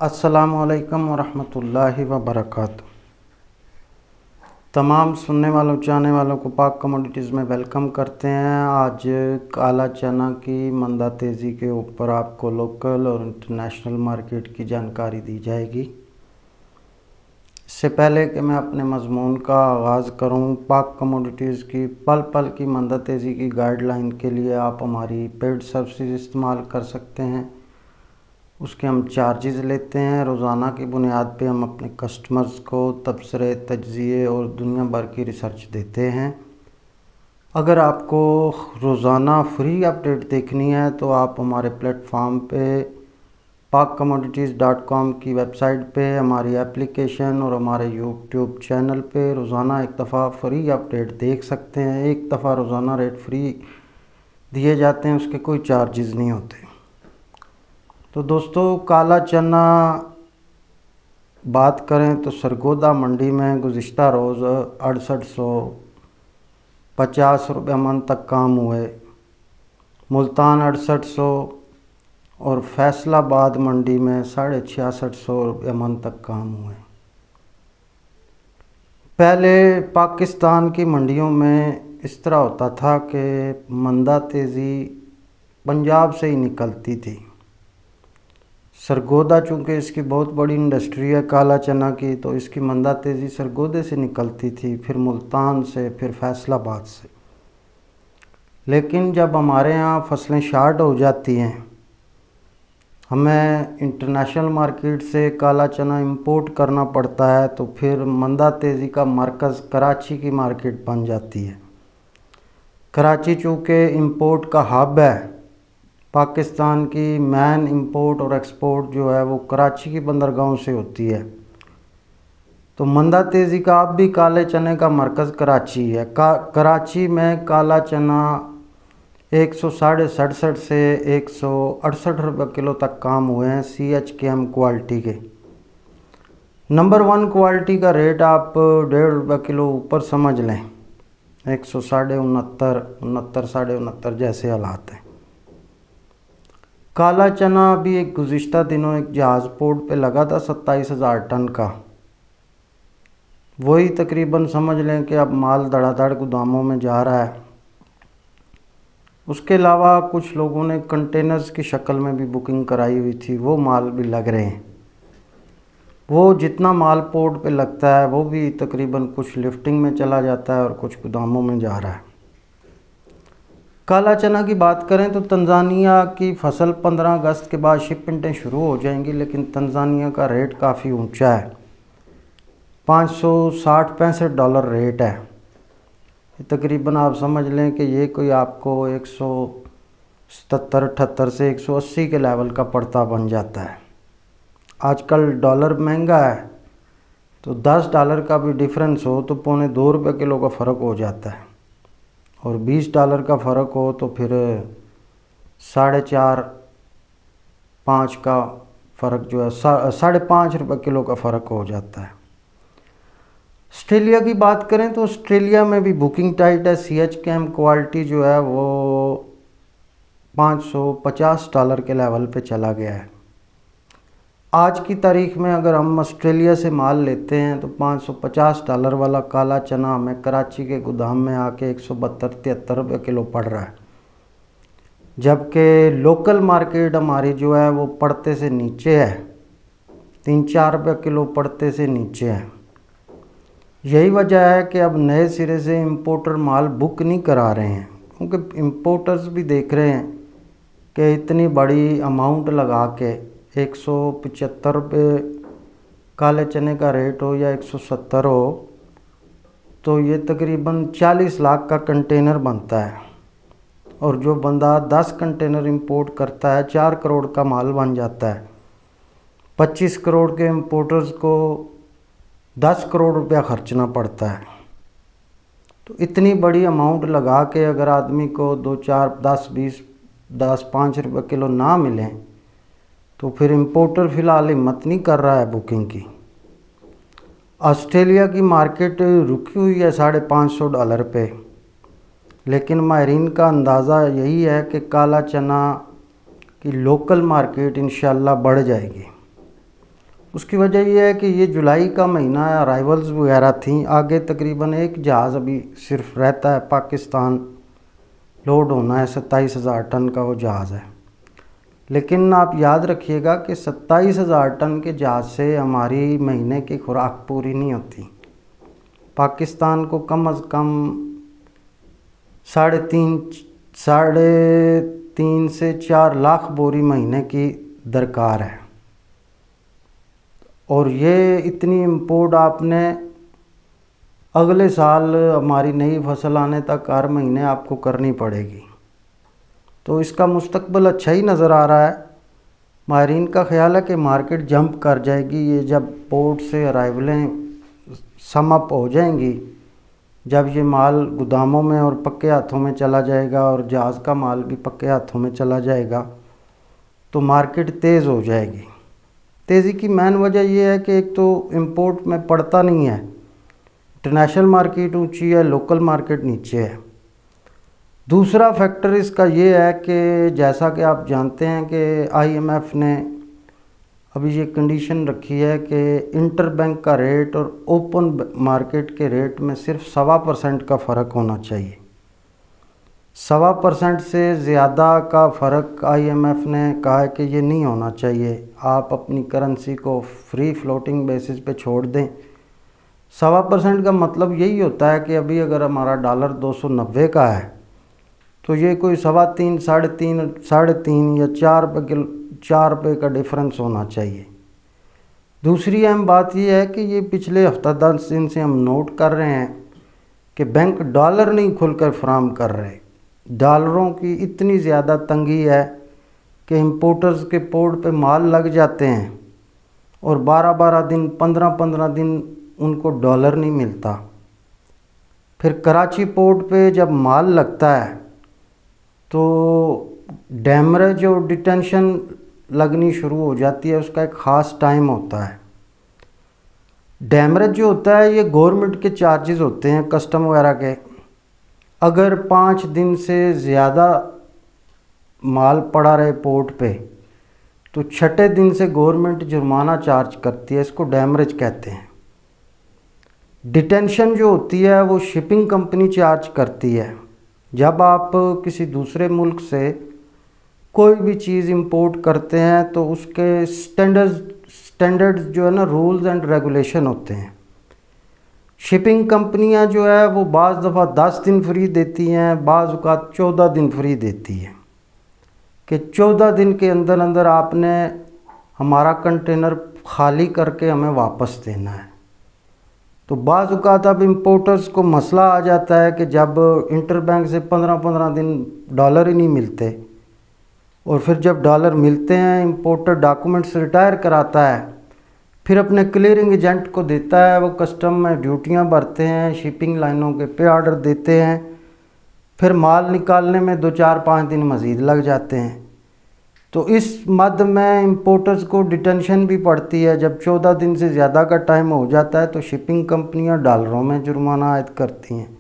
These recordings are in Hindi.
अस्सलामुअलैकुम वरहमतुल्लाहि वबरकातुहू। तमाम सुनने वालों चाहने वालों को पाक कमोडिटीज़ में वेलकम करते हैं। आज काला चना की मंदा तेज़ी के ऊपर आपको लोकल और इंटरनेशनल मार्केट की जानकारी दी जाएगी। इससे पहले कि मैं अपने मज़मून का आगाज़ करूं, पाक कमोडिटीज़ की पल पल की मंदा तेज़ी की गाइडलाइन के लिए आप हमारी पेड सर्विसेज इस्तेमाल कर सकते हैं। उसके हम चार्जेस लेते हैं। रोज़ाना की बुनियाद पे हम अपने कस्टमर्स को तबसरे, तज्ज़िये और दुनिया भर की रिसर्च देते हैं। अगर आपको रोज़ाना फ्री अपडेट देखनी है तो आप हमारे प्लेटफॉर्म पे pakcommodities.com की वेबसाइट पे, हमारी एप्लीकेशन और हमारे यूट्यूब चैनल पे रोज़ाना एक दफ़ा फ्री अपडेट देख सकते हैं। एक दफ़ा रोज़ाना रेट फ्री दिए जाते हैं, उसके कोई चार्जेस नहीं होते। तो दोस्तों, काला चना बात करें तो सरगोदा मंडी में गुज़िश्ता रोज़ 6850 रुपये मन तक काम हुए। मुल्तान 6800 और फैसलाबाद मंडी में 6650 रुपये मन तक काम हुए। पहले पाकिस्तान की मंडियों में इस तरह होता था कि मंदा तेज़ी पंजाब से ही निकलती थी। सरगोदा चूँकि इसकी बहुत बड़ी इंडस्ट्री है काला चना की, तो इसकी मंदा तेज़ी सरगोदे से निकलती थी, फिर मुल्तान से, फिर फैसलाबाद से। लेकिन जब हमारे यहाँ फसलें शार्ट हो जाती हैं, हमें इंटरनेशनल मार्केट से काला चना इंपोर्ट करना पड़ता है, तो फिर मंदा तेज़ी का मरकज़ कराची की मार्केट बन जाती है। कराची चूँकि इंपोर्ट का हब है, पाकिस्तान की मैन इंपोर्ट और एक्सपोर्ट जो है वो कराची की बंदरगाहों से होती है। तो मंदा तेज़ी का अब भी काले चने का मरकज़ कराची है। कराची में काला चना 167 से 168 रुपये किलो तक काम हुए हैं CHKM क्वालिटी के। नंबर 1 क्वालिटी का रेट आप 1.5 रुपये किलो ऊपर समझ लें, 169 साढ़े 69 जैसे हालात हैं। काला चना अभी एक गुज़िश्ता दिनों एक जहाज़ पोर्ट पे लगा था 27,000 टन का। वही तकरीबन समझ लें कि अब माल धड़ाधड़ गोदामों में जा रहा है। उसके अलावा कुछ लोगों ने कंटेनर्स की शक्ल में भी बुकिंग कराई हुई थी, वो माल भी लग रहे हैं। वो जितना माल पोर्ट पे लगता है वो भी तकरीबन कुछ लिफ्टिंग में चला जाता है और कुछ गोदामों में जा रहा है। काला चना की बात करें तो तंजानिया की फसल 15 अगस्त के बाद शिपमेंटें शुरू हो जाएंगी, लेकिन तंजानिया का रेट काफ़ी ऊंचा है, $560-65 रेट है। तकरीबन आप समझ लें कि ये कोई आपको 177-78 से 180 के लेवल का पड़ता बन जाता है। आजकल डॉलर महंगा है, तो $10 का भी डिफरेंस हो तो $2.25 रुपये किलो का फ़र्क हो जाता है, और $20 का फ़र्क हो तो फिर 4.5-5 का फ़र्क जो है 5.5 रुपये किलो का फ़र्क हो जाता है। ऑस्ट्रेलिया की बात करें तो ऑस्ट्रेलिया में भी बुकिंग टाइट है। CHKM क्वालिटी जो है वो $550 के लेवल पे चला गया है। आज की तारीख में अगर हम ऑस्ट्रेलिया से माल लेते हैं तो $550 वाला काला चना हमें कराची के गोदाम में आके 172-73 रुपये किलो पड़ रहा है, जबकि लोकल मार्केट हमारी जो है वो पड़ते से नीचे है, 3-4 रुपये किलो पड़ते से नीचे है। यही वजह है कि अब नए सिरे से इंपोर्टर माल बुक नहीं करा रहे हैं, क्योंकि इंपोर्टर्स भी देख रहे हैं कि इतनी बड़ी अमाउंट लगा के 175 रुपये काले चने का रेट हो या 170 हो, तो ये तकरीबन 40 लाख का कंटेनर बनता है, और जो बंदा 10 कंटेनर इंपोर्ट करता है 4 करोड़ का माल बन जाता है। 25 करोड़ के इंपोर्टर्स को 10 करोड़ रुपया खर्चना पड़ता है। तो इतनी बड़ी अमाउंट लगा के अगर आदमी को 5 रुपये किलो ना मिलें तो फिर इंपोर्टर फ़िलहाल हिम्मत नहीं कर रहा है बुकिंग की। ऑस्ट्रेलिया की मार्केट रुकी हुई है $550 पे, लेकिन माहिरीन का अंदाज़ा यही है कि काला चना की लोकल मार्केट इंशाल्लाह बढ़ जाएगी। उसकी वजह ये है कि ये जुलाई का महीना है, अराइवल्स वगैरह थी। आगे तकरीबन एक जहाज़ अभी सिर्फ रहता है पाकिस्तान, लोड होना है 27,000 टन का वो जहाज़ है। लेकिन आप याद रखिएगा कि 27,000 टन के जहाज़ से हमारी महीने की खुराक पूरी नहीं होती। पाकिस्तान को कम से कम 3.5 से 4 लाख बोरी महीने की दरकार है। और ये इतनी इंपोर्ट आपने अगले साल हमारी नई फसल आने तक हर महीने आपको करनी पड़ेगी। तो इसका मुस्तकबिल अच्छा ही नज़र आ रहा है। माहिरीन का ख्याल है कि मार्केट जंप कर जाएगी ये जब पोर्ट से अराइवलें समअप हो जाएंगी, जब ये माल गोदामों में और पक्के हाथों में चला जाएगा और जहाज़ का माल भी पक्के हाथों में चला जाएगा तो मार्केट तेज़ हो जाएगी। तेज़ी की मेन वजह यह है कि एक तो इंपोर्ट में पड़ता नहीं है, इंटरनेशनल मार्केट ऊंची है, लोकल मार्केट नीचे है। दूसरा फैक्टर इसका ये है कि जैसा कि आप जानते हैं कि IMF ने अभी ये कंडीशन रखी है कि इंटर बैंक का रेट और ओपन मार्केट के रेट में सिर्फ 1.25% का फ़र्क होना चाहिए। 1.25% से ज़्यादा का फ़र्क IMF ने कहा है कि ये नहीं होना चाहिए। आप अपनी करेंसी को फ्री फ्लोटिंग बेसिस पे छोड़ दें। 1.25% का मतलब यही होता है कि अभी अगर हमारा डॉलर 290 का है तो ये कोई 3.25, 3.5 या 4 रुपये का डिफरेंस होना चाहिए। दूसरी अहम बात यह है कि ये पिछले हफ्ता 10 दिन से हम नोट कर रहे हैं कि बैंक डॉलर नहीं खुलकर फराहम कर रहे। डॉलरों की इतनी ज़्यादा तंगी है कि इंपोर्टर्स के पोर्ट पे माल लग जाते हैं और 12-12 दिन 15-15 दिन उनको डॉलर नहीं मिलता। फिर कराची पोर्ट पे जब माल लगता है तो डैमरेज और डिटेंशन लगनी शुरू हो जाती है। उसका एक ख़ास टाइम होता है। डैमरेज जो होता है ये गवर्नमेंट के चार्जेस होते हैं कस्टम वगैरह के। अगर 5 दिन से ज़्यादा माल पड़ा रहे पोर्ट पे तो 6ठे दिन से गवर्नमेंट जुर्माना चार्ज करती है। इसको डैमरेज कहते हैं। डिटेंशन जो होती है वो शिपिंग कंपनी चार्ज करती है। जब आप किसी दूसरे मुल्क से कोई भी चीज़ इंपोर्ट करते हैं तो उसके स्टैंडर्ड्स जो है ना, रूल्स एंड रेगुलेशन होते हैं। शिपिंग कंपनियां जो है वो बाज़ दफ़ा 10 दिन फ्री देती हैं, बाज़ औक़ात 14 दिन फ्री देती है कि 14 दिन के अंदर अंदर आपने हमारा कंटेनर खाली करके हमें वापस देना है। तो बाज़ औक़ात अब इंपोर्टर्स को मसला आ जाता है कि जब इंटर बैंक से 15-15 दिन डॉलर ही नहीं मिलते और फिर जब डॉलर मिलते हैं इंपोर्टर डॉक्यूमेंट्स रिटायर कराता है, फिर अपने क्लियरिंग एजेंट को देता है, वो कस्टम में ड्यूटियां भरते हैं, शिपिंग लाइनों के पे ऑर्डर देते हैं, फिर माल निकालने में 2-4-5 दिन मज़ीद लग जाते हैं। तो इस मद में इंपोर्टर्स को डिटेंशन भी पड़ती है। जब 14 दिन से ज़्यादा का टाइम हो जाता है तो शिपिंग कंपनियां डॉलरों में जुर्माना आयद करती हैं।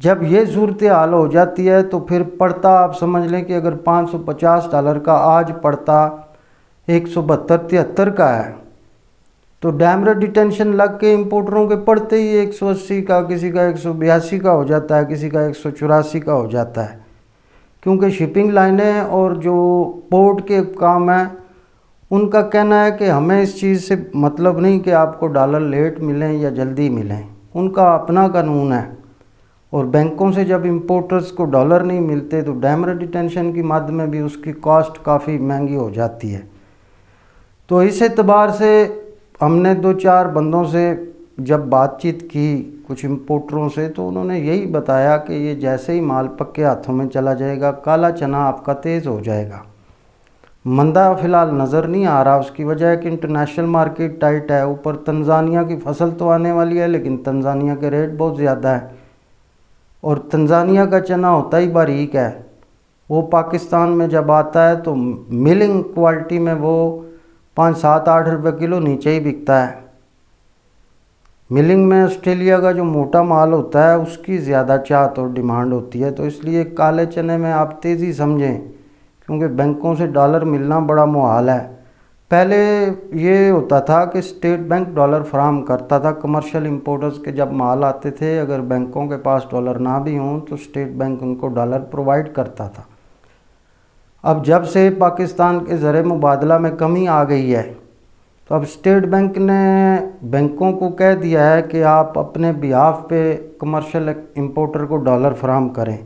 जब ये सूरत हाल हो जाती है तो फिर पड़ता, आप समझ लें कि अगर $550 का आज पड़ता 172-73 का है तो डैमरेज डिटेंशन लग के इंपोर्टरों के पड़ते ही 180 का, किसी का 182 का हो जाता है, किसी का 184 का हो जाता है। क्योंकि शिपिंग लाइनें और जो पोर्ट के काम हैं उनका कहना है कि हमें इस चीज़ से मतलब नहीं कि आपको डॉलर लेट मिलें या जल्दी मिलें, उनका अपना कानून है। और बैंकों से जब इंपोर्टर्स को डॉलर नहीं मिलते तो डैमरेज डिटेंशन की मद में भी उसकी कॉस्ट काफ़ी महंगी हो जाती है। तो इस एतबार से हमने 2-4 बंदों से जब बातचीत की कुछ इंपोर्टरों से तो उन्होंने यही बताया कि ये जैसे ही माल पक्के हाथों में चला जाएगा काला चना आपका तेज़ हो जाएगा। मंदा फ़िलहाल नज़र नहीं आ रहा। उसकी वजह है कि इंटरनेशनल मार्केट टाइट है, ऊपर तंजानिया की फसल तो आने वाली है लेकिन तंजानिया के रेट बहुत ज़्यादा है और तंजानिया का चना होता ही बारीक है। वो पाकिस्तान में जब आता है तो मिलिंग क्वालिटी में वो 5-7-8 रुपये किलो नीचे ही बिकता है। मिलिंग में ऑस्ट्रेलिया का जो मोटा माल होता है उसकी ज़्यादा चाहत और डिमांड होती है। तो इसलिए काले चने में आप तेज़ी समझें, क्योंकि बैंकों से डॉलर मिलना बड़ा मुहाल है। पहले ये होता था कि स्टेट बैंक डॉलर फराहम करता था कमर्शियल इंपोर्टर्स के, जब माल आते थे अगर बैंकों के पास डॉलर ना भी हों तो स्टेट बैंक उनको डॉलर प्रोवाइड करता था। अब जब से पाकिस्तान के ज़र मुबादला में कमी आ गई है तो अब स्टेट बैंक ने बैंकों को कह दिया है कि आप अपने बिहाफ पे कमर्शियल इंपोर्टर को डॉलर फराहम करें।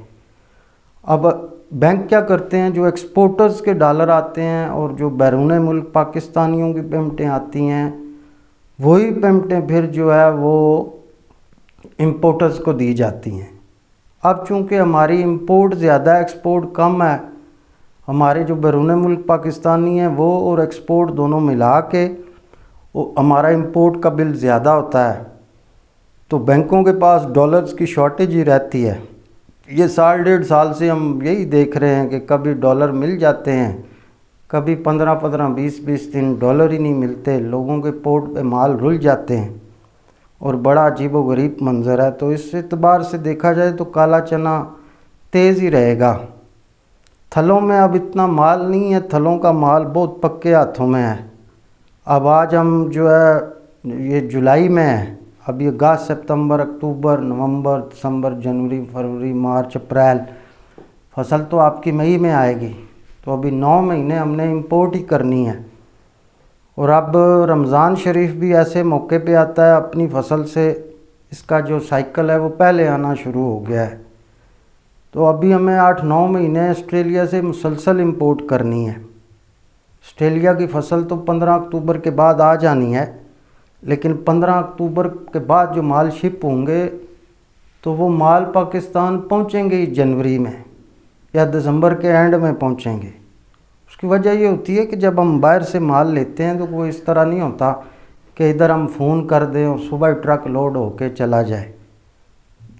अब बैंक क्या करते हैं, जो एक्सपोर्टर्स के डॉलर आते हैं और जो बैरून मुल्क पाकिस्तानियों की पेमेंटें आती हैं वही पेमेंटें फिर जो है वो इंपोर्टर्स को दी जाती हैं। अब चूँकि हमारी इंपोर्ट ज़्यादा एक्सपोर्ट कम है, हमारे जो बैरून मुल्क पाकिस्तानी हैं वो और एक्सपोर्ट दोनों मिला के हमारा इंपोर्ट का बिल ज़्यादा होता है, तो बैंकों के पास डॉलर्स की शॉर्टेज ही रहती है। ये साल डेढ़ साल से हम यही देख रहे हैं कि कभी डॉलर मिल जाते हैं, कभी 15-15 20-20 दिन डॉलर ही नहीं मिलते, लोगों के पोर्ट पे माल रुल जाते हैं और बड़ा अजीबोगरीब मंज़र है। तो इस एतबार से देखा जाए तो काला चना तेज़ ही रहेगा। थलों में अब इतना माल नहीं है, थलों का माल बहुत पक्के हाथों में है। अब आज हम जो है ये जुलाई में है, अब ये अगस्त सितंबर अक्टूबर नवंबर दिसंबर जनवरी फरवरी मार्च अप्रैल, फसल तो आपकी मई में आएगी। तो अभी 9 महीने हमने इंपोर्ट ही करनी है। और अब रमज़ान शरीफ भी ऐसे मौके पे आता है, अपनी फसल से इसका जो साइकिल है वो पहले आना शुरू हो गया है। तो अभी हमें 8-9 महीने ऑस्ट्रेलिया से मुसलसल इंपोर्ट करनी है। ऑस्ट्रेलिया की फसल तो 15 अक्टूबर के बाद आ जानी है, लेकिन 15 अक्टूबर के बाद जो माल शिप होंगे तो वो माल पाकिस्तान पहुंचेंगे ही जनवरी में या दिसंबर के एंड में पहुंचेंगे। उसकी वजह ये होती है कि जब हम बाहर से माल लेते हैं तो वो इस तरह नहीं होता कि इधर हम फ़ोन कर दें और सुबह ट्रक लोड होके चला जाए।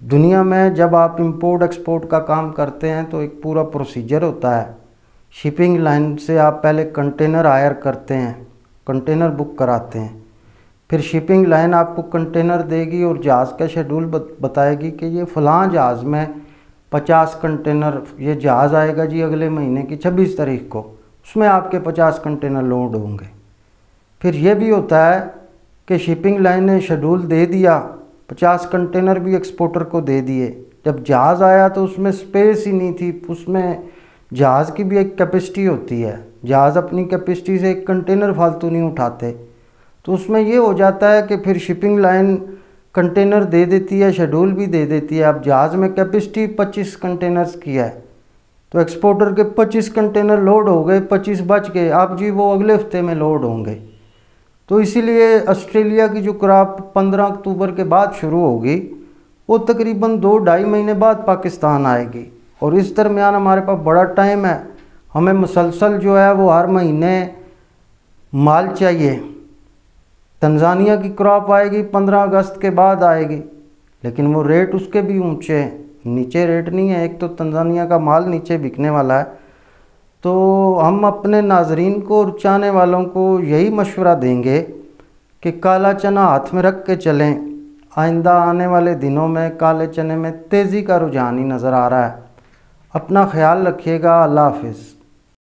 दुनिया में जब आप इंपोर्ट एक्सपोर्ट का काम करते हैं तो एक पूरा प्रोसीजर होता है। शिपिंग लाइन से आप पहले कंटेनर हायर करते हैं, कंटेनर बुक कराते हैं, फिर शिपिंग लाइन आपको कंटेनर देगी और जहाज़ का शेड्यूल बताएगी कि ये फ़लाँ जहाज़ में 50 कंटेनर, ये जहाज़ आएगा जी अगले महीने की 26 तारीख को, उसमें आपके 50 कंटेनर लोड होंगे। फिर ये भी होता है कि शिपिंग लाइन ने शेड्यूल दे दिया, 50 कंटेनर भी एक्सपोर्टर को दे दिए। जब जहाज़ आया तो उसमें स्पेस ही नहीं थी, उसमें जहाज़ की भी एक कैपेसिटी होती है, जहाज़ अपनी कैपेसिटी से एक कंटेनर फालतू नहीं उठाते। तो उसमें ये हो जाता है कि फिर शिपिंग लाइन कंटेनर दे देती है, शेड्यूल भी दे देती है। अब जहाज़ में कैपेसिटी 25 कंटेनर्स की है तो एक्सपोर्टर के 25 कंटेनर लोड हो गए, 25 बच गए, अब जी वो अगले हफ्ते में लोड होंगे। तो इसीलिए ऑस्ट्रेलिया की जो क्रॉप 15 अक्टूबर के बाद शुरू होगी वो तकरीबन 2-2.5 महीने बाद पाकिस्तान आएगी। और इस दरमियान हमारे पास बड़ा टाइम है, हमें मुसलसल जो है वो हर महीने माल चाहिए। तंजानिया की क्रॉप आएगी 15 अगस्त के बाद आएगी, लेकिन वो रेट उसके भी ऊंचे हैं, नीचे रेट नहीं है। एक तो तंजानिया का माल नीचे बिकने वाला है। तो हम अपने नाजरीन को और चाहने वालों को यही मशवरा देंगे कि काला चना हाथ में रख के चलें। आइंदा आने वाले दिनों में काले चने में तेज़ी का रुझान ही नज़र आ रहा है। अपना ख्याल रखिएगा। अल्लाह हाफिज़।